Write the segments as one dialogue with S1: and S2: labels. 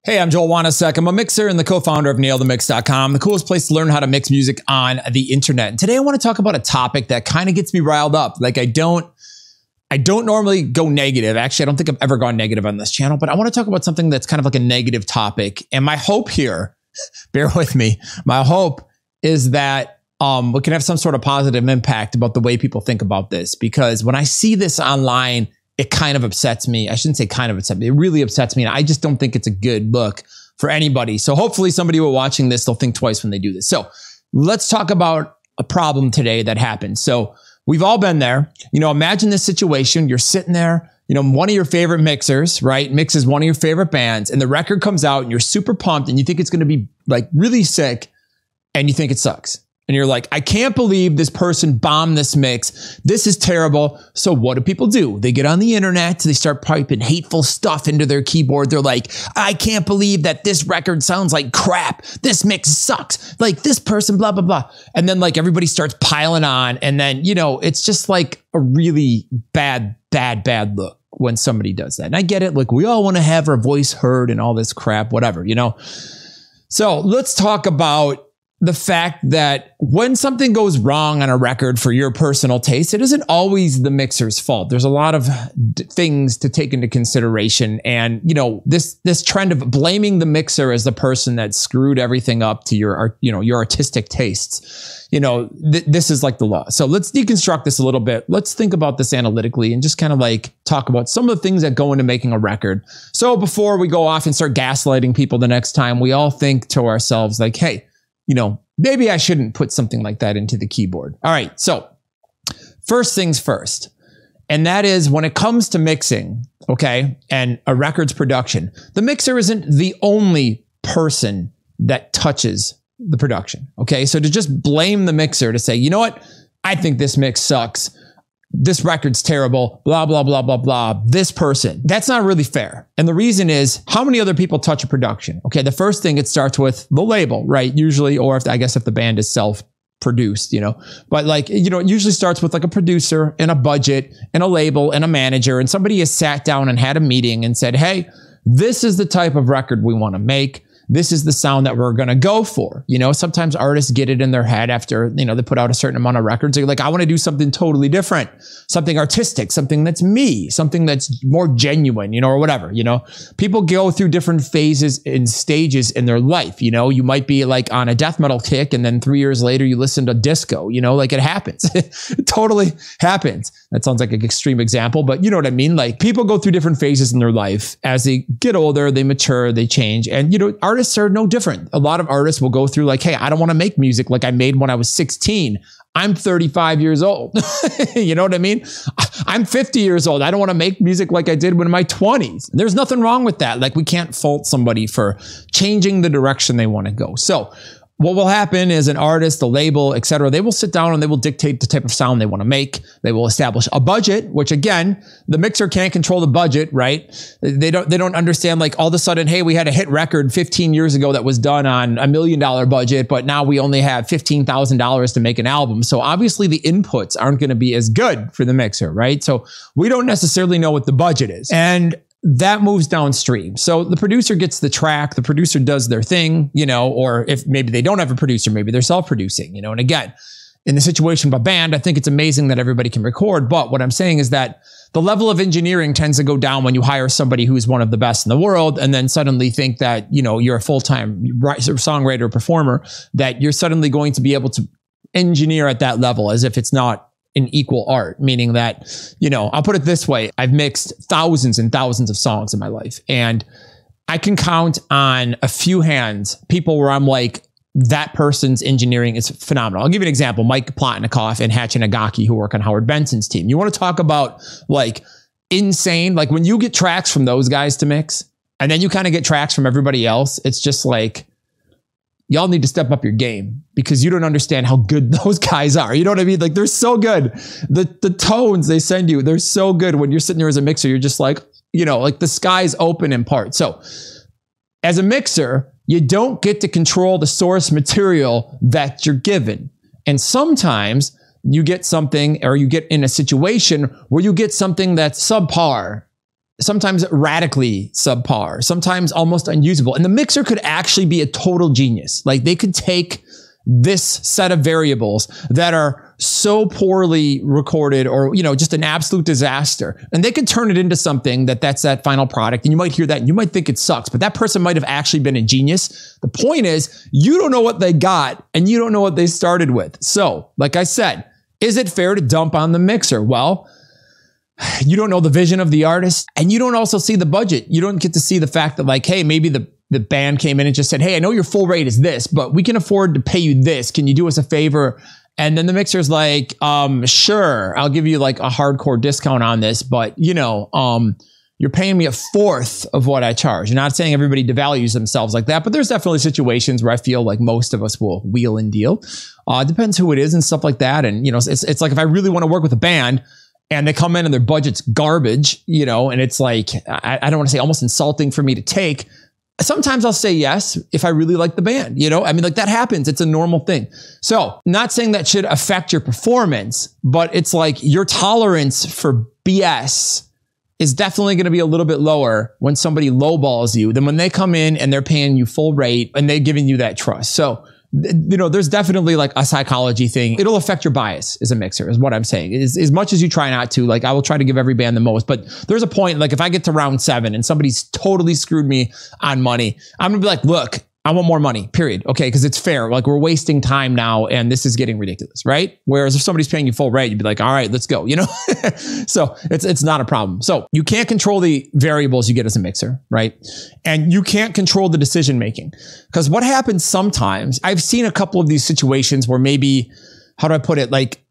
S1: Hey, I'm Joel Wanasek. I'm a mixer and the co-founder of nailthemix.com, the coolest place to learn how to mix music on the internet. And today I want to talk about a topic that kind of gets me riled up. Like I don't normally go negative. Actually, I don't think I've ever gone negative on this channel, but I want to talk about something that's kind of like a negative topic. And my hope here, bear with me, my hope is that we can have some sort of positive impact about the way people think about this. Because when I see this online, it kind of upsets me. I shouldn't say kind of upsets me. It really upsets me. And I just don't think it's a good look for anybody. So hopefully somebody who are watching this, they'll think twice when they do this. So let's talk about a problem today that happened. So we've all been there. You know, imagine this situation. You're sitting there, you know, one of your favorite mixers, right? Mixes one of your favorite bands and the record comes out and you're super pumped and you think it's going to be like really sick and you think it sucks. And you're like, I can't believe this person bombed this mix. This is terrible. So what do people do? They get on the internet. They start piping hateful stuff into their keyboard. They're like, I can't believe that this record sounds like crap. This mix sucks. Like this person, blah, blah, blah. And then like everybody starts piling on. And then, you know, it's just like a really bad look when somebody does that. And I get it. Like we all want to have our voice heard and all this crap, whatever, you know? So let's talk about the fact that when something goes wrong on a record for your personal taste, it isn't always the mixer's fault. There's a lot of things to take into consideration. And, you know, this trend of blaming the mixer as the person that screwed everything up to your, you know, your artistic tastes, you know, this is like the law. So let's deconstruct this a little bit. Let's think about this analytically and just kind of like talk about some of the things that go into making a record. So before we go off and start gaslighting people the next time, we all think to ourselves like, hey, you know, maybe I shouldn't put something like that into the keyboard. All right. So first things first, and that is when it comes to mixing, okay, and a record's production, the mixer isn't the only person that touches the production. Okay. So to just blame the mixer to say, you know what, I think this mix sucks. This record's terrible, blah, blah, blah, blah, blah. This person, that's not really fair. And the reason is how many other people touch a production? Okay. The first thing, it starts with the label, right? Usually, or if the band is self-produced, you know, but like, you know, it usually starts with like a producer and a budget and a label and a manager. And somebody has sat down and had a meeting and said, hey, this is the type of record we want to make. This is the sound that we're going to go for. You know, sometimes artists get it in their head after, you know, they put out a certain amount of records. They're like, I want to do something totally different, something artistic, something that's me, something that's more genuine, you know, or whatever, you know, people go through different phases and stages in their life. You know, you might be like on a death metal kick and then 3 years later you listen to disco, you know, like it happens. It totally happens. That sounds like an extreme example, but you know what I mean? Like people go through different phases in their life. As they get older, they mature, they change. And, you know, artists are no different. A lot of artists will go through like, hey, I don't want to make music like I made when I was 16. I'm 35 years old. You know what I mean? I'm 50 years old. I don't want to make music like I did when in my 20s. There's nothing wrong with that. Like we can't fault somebody for changing the direction they want to go. So what will happen is an artist, a label, etc., they will sit down and they will dictate the type of sound they want to make. They will establish a budget, which again, the mixer can't control the budget, right? They don't understand like all of a sudden, hey, we had a hit record 15 years ago that was done on $1 million budget, but now we only have $15,000 to make an album. So obviously the inputs aren't going to be as good for the mixer, right? So we don't necessarily know what the budget is. And that moves downstream. So the producer gets the track, the producer does their thing, you know, or if maybe they don't have a producer, maybe they're self-producing, you know, and again, in the situation of a band, I think it's amazing that everybody can record. But what I'm saying is that the level of engineering tends to go down when you hire somebody who's one of the best in the world and then suddenly think that, you know, you're a full-time songwriter or performer, that you're suddenly going to be able to engineer at that level as if it's not an equal art, meaning that, you know, I'll put it this way. I've mixed thousands and thousands of songs in my life. And I can count on a few hands people where I'm like, that person's engineering is phenomenal. I'll give you an example. Mike Plotnikoff and Hatch Nagaki, who work on Howard Benson's team. You want to talk about like insane, like when you get tracks from those guys to mix and then you kind of get tracks from everybody else, it's just like, y'all need to step up your game because you don't understand how good those guys are. You know what I mean? Like they're so good. The tones they send you, they're so good. When you're sitting there as a mixer, you're just like, you know, like the sky's open in part. So as a mixer, you don't get to control the source material that you're given. And sometimes you get something, or you get in a situation where you get something that's subpar sometimes radically subpar, sometimes almost unusable. And the mixer could actually be a total genius. Like they could take this set of variables that are so poorly recorded or, just an absolute disaster. And they could turn it into something that's that final product. And you might hear that and you might think it sucks, but that person might have actually been a genius. The point is, you don't know what they got and you don't know what they started with. So, like I said, is it fair to dump on the mixer? Well, you don't know the vision of the artist and you don't also see the budget. You don't get to see the fact that like, hey, maybe the band came in and just said, hey, I know your full rate is this, but we can afford to pay you this. Can you do us a favor? And then the mixer's like, sure, I'll give you like a hardcore discount on this, but you're paying me a fourth of what I charge. You're not saying everybody devalues themselves like that, but there's definitely situations where I feel like most of us will wheel and deal. Depends who it is and stuff like that. And, it's like if I really want to work with a band, and they come in and their budget's garbage, and it's like, I don't want to say almost insulting for me to take. Sometimes I'll say yes if I really like the band, like that happens. It's a normal thing. So not saying that should affect your performance, but it's like your tolerance for BS is definitely going to be a little bit lower when somebody lowballs you than when they come in and they're paying you full rate and they're giving you that trust. So there's definitely like a psychology thing. It'll affect your bias as a mixer is what I'm saying. As much as you try not to, like I will try to give every band the most, but there's a point, like if I get to round 7 and somebody's totally screwed me on money, I'm gonna be like, look, I want more money, period. Okay, because it's fair. Like we're wasting time now and this is getting ridiculous, right? Whereas if somebody's paying you full rate, you'd be like, all right, let's go, So it's not a problem. So you can't control the variables you get as a mixer, right? And you can't control the decision making. Because what happens sometimes, I've seen a couple of these situations where maybe, how do I put it? Like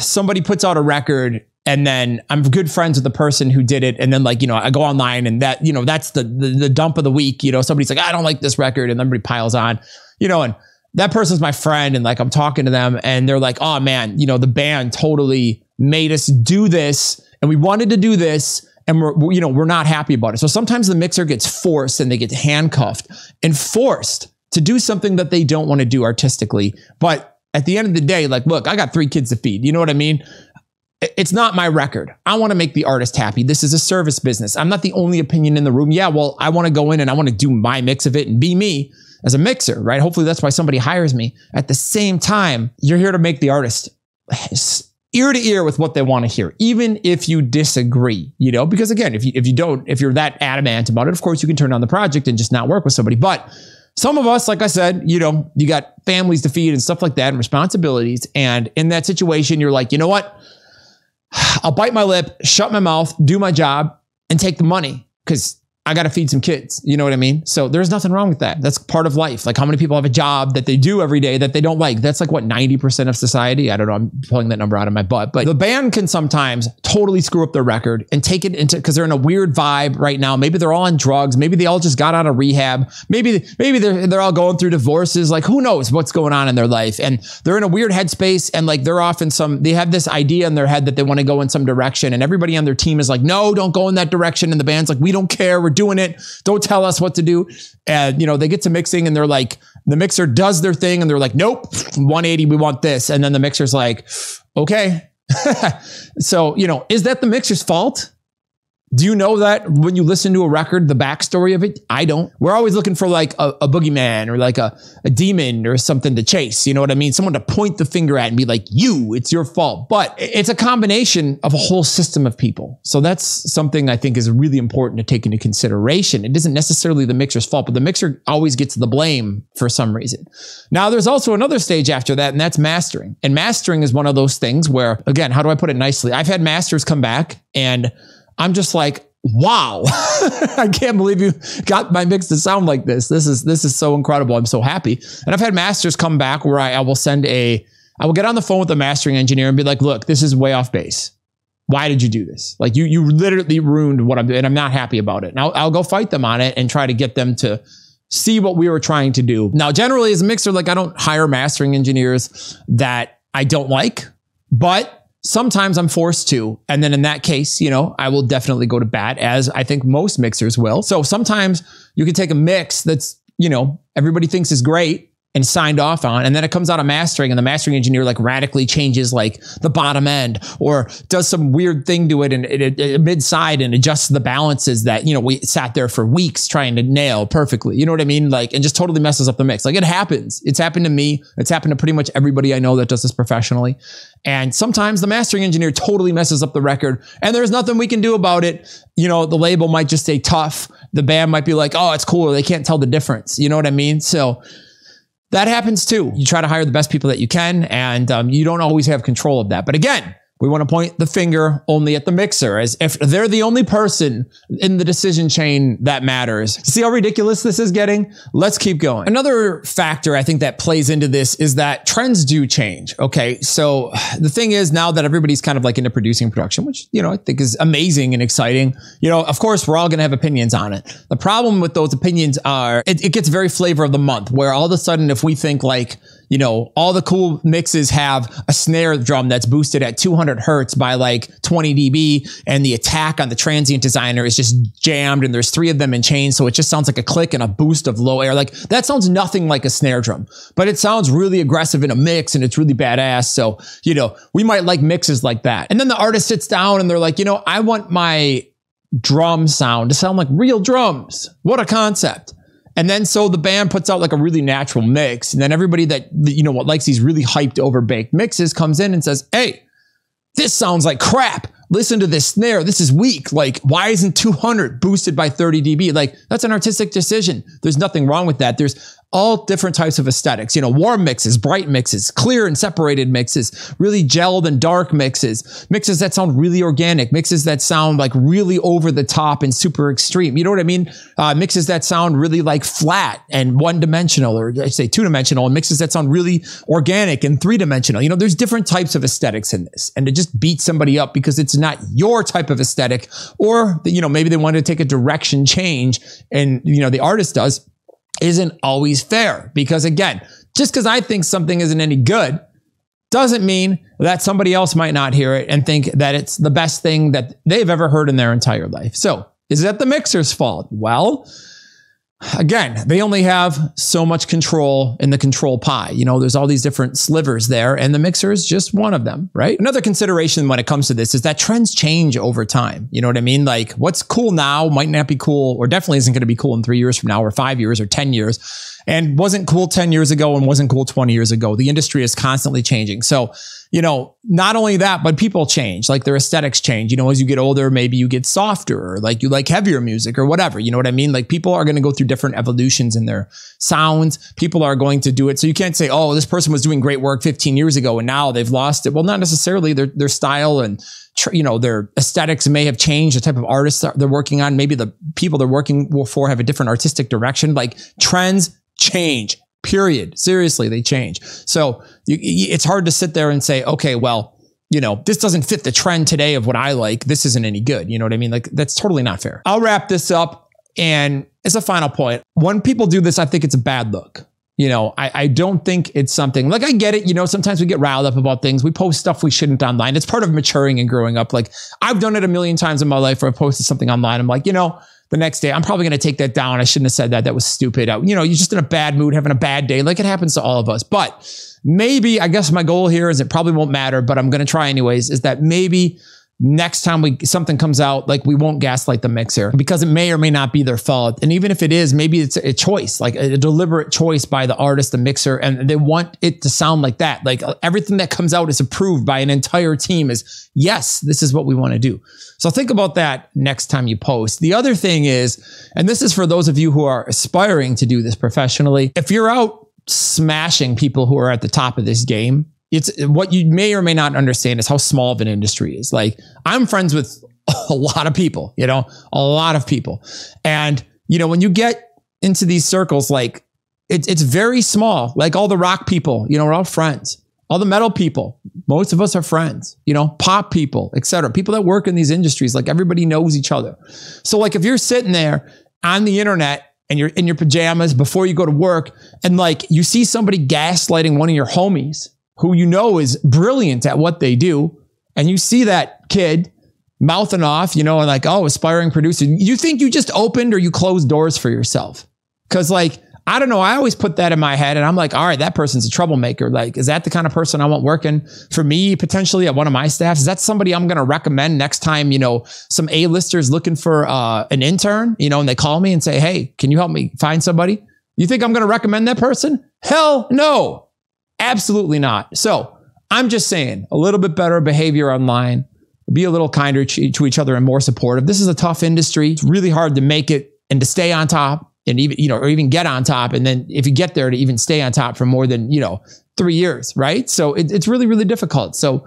S1: somebody puts out a record and then I'm good friends with the person who did it. And then like, I go online and that, that's the dump of the week. Somebody's like, I don't like this record. And everybody piles on, and that person's my friend. And like, I'm talking to them and they're like, oh man, the band totally made us do this and we wanted to do this. And we're not happy about it. So sometimes the mixer gets forced and they get handcuffed and forced to do something that they don't want to do artistically. But at the end of the day, like, look, I got 3 kids to feed. You know what I mean? It's not my record. I want to make the artist happy. This is a service business. I'm not the only opinion in the room. Yeah, well, I want to go in and I want to do my mix of it and be me as a mixer, right? Hopefully that's why somebody hires me. At the same time, you're here to make the artist ear to ear with what they want to hear, even if you disagree, because again, if you're that adamant about it, of course you can turn down the project and just not work with somebody. But some of us, like I said, you got families to feed and stuff like that and responsibilities. And in that situation, you're like, you know what? I'll bite my lip, shut my mouth, do my job, and take the money because I got to feed some kids. You know what I mean? So there's nothing wrong with that. That's part of life. Like how many people have a job that they do every day that they don't like? That's like what, 90% of society? I don't know. I'm pulling that number out of my butt, but the band can sometimes totally screw up their record and take it into, because they're in a weird vibe right now. Maybe they're all on drugs. Maybe they all just got out of rehab. Maybe they're all going through divorces. Like who knows what's going on in their life? And they're in a weird headspace and like they're off in they have this idea in their head that they want to go in some direction. And everybody on their team is like, no, don't go in that direction. And the band's like, we don't care. We're doing it. Don't tell us what to do. And, they get to mixing and they're like, the mixer does their thing and they're like, nope, 180, we want this. And then the mixer's like, okay. So, is that the mixer's fault? Do you know that when you listen to a record, the backstory of it? I don't. We're always looking for like a boogeyman or like a demon or something to chase. You know what I mean? Someone to point the finger at and be like, it's your fault. But it's a combination of a whole system of people. So that's something I think is really important to take into consideration. It isn't necessarily the mixer's fault, but the mixer always gets the blame for some reason. Now, there's also another stage after that, and that's mastering. And mastering is one of those things where, again, how do I put it nicely? I've had masters come back and I'm just like, wow, I can't believe you got my mix to sound like this. This is so incredible. I'm so happy. And I've had masters come back where I will get on the phone with the mastering engineer and be like, look, this is way off base. Why did you do this? Like you literally ruined what I'm doing and I'm not happy about it. And I'll go fight them on it and try to get them to see what we were trying to do. Now, generally as a mixer, like I don't hire mastering engineers that I don't like, but sometimes I'm forced to. And then in that case, I will definitely go to bat, as I think most mixers will. So sometimes you can take a mix that's, everybody thinks is great and signed off on. And then it comes out of mastering and the mastering engineer like radically changes like the bottom end or does some weird thing to it and it mid-side and adjusts the balances that, you know, we sat there for weeks trying to nail perfectly. You know what I mean? Like, and just totally messes up the mix. Like it happens. It's happened to me. It's happened to pretty much everybody I know that does this professionally. And sometimes the mastering engineer totally messes up the record and there's nothing we can do about it. You know, the label might just say tough. The band might be like, oh, it's cool. They can't tell the difference. You know what I mean? So that happens too. You try to hire the best people that you can, and you don't always have control of that. But again, we want to point the finger only at the mixer as if they're the only person in the decision chain that matters. See how ridiculous this is getting? Let's keep going. Another factor I think that plays into this is that trends do change. Okay. So the thing is now that everybody's kind of like into producing production, which, you know, I think is amazing and exciting. You know, of course, we're all going to have opinions on it. The problem with those opinions are it gets very flavor of the month where all of a sudden, if we think like, you know, all the cool mixes have a snare drum that's boosted at 200 hertz by like 20 dB and the attack on the transient designer is just jammed and there's 3 of them in chain. So it just sounds like a click and a boost of low air. Like that sounds nothing like a snare drum, but it sounds really aggressive in a mix and it's really badass. So, you know, we might like mixes like that. And then the artist sits down and they're like, you know, I want my drum sound to sound like real drums. What a concept. And then so the band puts out like a really natural mix. And then everybody that, you know, what likes these really hyped, overbaked mixes comes in and says, hey, this sounds like crap. Listen to this snare. This is weak. Like, why isn't 200 boosted by 30 dB? Like, that's an artistic decision. There's nothing wrong with that. There's all different types of aesthetics, you know, warm mixes, bright mixes, clear and separated mixes, really gelled and dark mixes, mixes that sound really organic, mixes that sound like really over the top and super extreme. You know what I mean? Mixes that sound really like flat and one dimensional, or I say 2-dimensional, and mixes that sound really organic and 3-dimensional. You know, there's different types of aesthetics in this, and to just beat somebody up because it's not your type of aesthetic, or, you know, maybe they wanted to take a direction change and, you know, the artist does, isn't always fair. Because again, just because I think something isn't any good doesn't mean that somebody else might not hear it and think that it's the best thing that they've ever heard in their entire life. So is that the mixer's fault? Well, again, they only have so much control in the control pie. You know, there's all these different slivers there, and the mixer is just one of them, right? Another consideration when it comes to this is that trends change over time. You know what I mean? Like what's cool now might not be cool, or definitely isn't going to be cool in 3 years from now, or 5 years, or 10 years, and wasn't cool 10 years ago and wasn't cool 20 years ago. The industry is constantly changing. So, you know, not only that, but people change, like their aesthetics change. You know, as you get older, maybe you get softer, or like you like heavier music or whatever. You know what I mean? Like people are going to go through different evolutions in their sounds. People are going to do it. So you can't say, oh, this person was doing great work 15 years ago and now they've lost it. Well, not necessarily. Their style and, you know, their aesthetics may have changed. The type of artists they're working on, maybe the people they're working for have a different artistic direction. Like trends change. Period. Seriously, they change. So it's hard to sit there and say, okay, well, you know, this doesn't fit the trend today of what I like. This isn't any good. You know what I mean? Like that's totally not fair. I'll wrap this up. And as a final point, when people do this, I think it's a bad look. You know, I don't think it's something like, I get it. You know, sometimes we get riled up about things. We post stuff we shouldn't online. It's part of maturing and growing up. Like I've done it a million times in my life where I posted something online. I'm like, you know, the next day, I'm probably going to take that down. I shouldn't have said that. That was stupid. You know, you're just in a bad mood, having a bad day. Like it happens to all of us. But maybe, I guess my goal here is it probably won't matter, but I'm going to try anyways, is that maybe next time something comes out, like we won't gaslight the mixer because it may or may not be their fault. And even if it is, maybe it's a choice, like a deliberate choice by the artist, the mixer, and they want it to sound like that. Like everything that comes out is approved by an entire team is, yes, this is what we want to do. So think about that next time you post. The other thing is, and this is for those of you who are aspiring to do this professionally, if you're out smashing people who are at the top of this game, it's what you may or may not understand is how small of an industry is. Like I'm friends with a lot of people, you know, a lot of people. And, you know, when you get into these circles, like it's very small, like all the rock people, you know, we're all friends. All the metal people, most of us are friends, you know, pop people, etc. People that work in these industries, like everybody knows each other. So like if you're sitting there on the internet and you're in your pajamas before you go to work and like you see somebody gaslighting one of your homies who you know is brilliant at what they do, and you see that kid mouthing off, you know, and like, oh, aspiring producer, you think you just opened or you closed doors for yourself. Because like, I don't know. I always put that in my head and I'm like, all right, that person's a troublemaker. Like, is that the kind of person I want working for me potentially at one of my staffs? Is that somebody I'm going to recommend next time, some A-listers looking for an intern, and they call me and say, hey, can you help me find somebody? You think I'm going to recommend that person? Hell no, absolutely not. So I'm just saying a little bit better behavior online, be a little kinder to each other and more supportive. This is a tough industry. It's really hard to make it and to stay on top and even, or even get on top. And then if you get there, to even stay on top for more than, 3 years, right? So it's really, really difficult. So,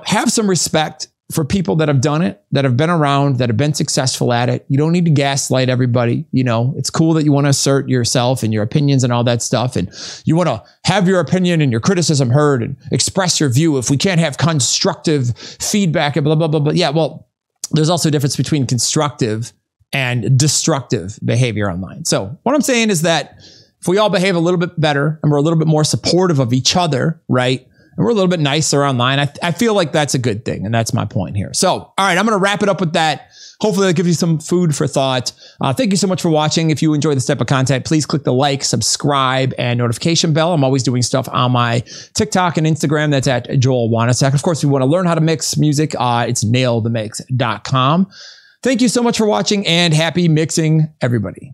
S1: have some respect for people that have done it, that have been around, that have been successful at it. You don't need to gaslight everybody. It's cool that you want to assert yourself and your opinions and all that stuff. And you want to have your opinion and your criticism heard and express your view. If we can't have constructive feedback and blah, blah, blah, blah. Yeah, well, there's also a difference between constructive and destructive behavior online. So what I'm saying is that if we all behave a little bit better and we're a little bit more supportive of each other, right? And we're a little bit nicer online, I feel like that's a good thing. And that's my point here. So, all right, I'm going to wrap it up with that. Hopefully that gives you some food for thought. Thank you so much for watching. If you enjoy this type of content, please click the like, subscribe, and notification bell. I'm always doing stuff on my TikTok and Instagram. That's at Joel Wanasek. Of course, if you want to learn how to mix music, it's nailthemix.com. Thank you so much for watching and happy mixing, everybody.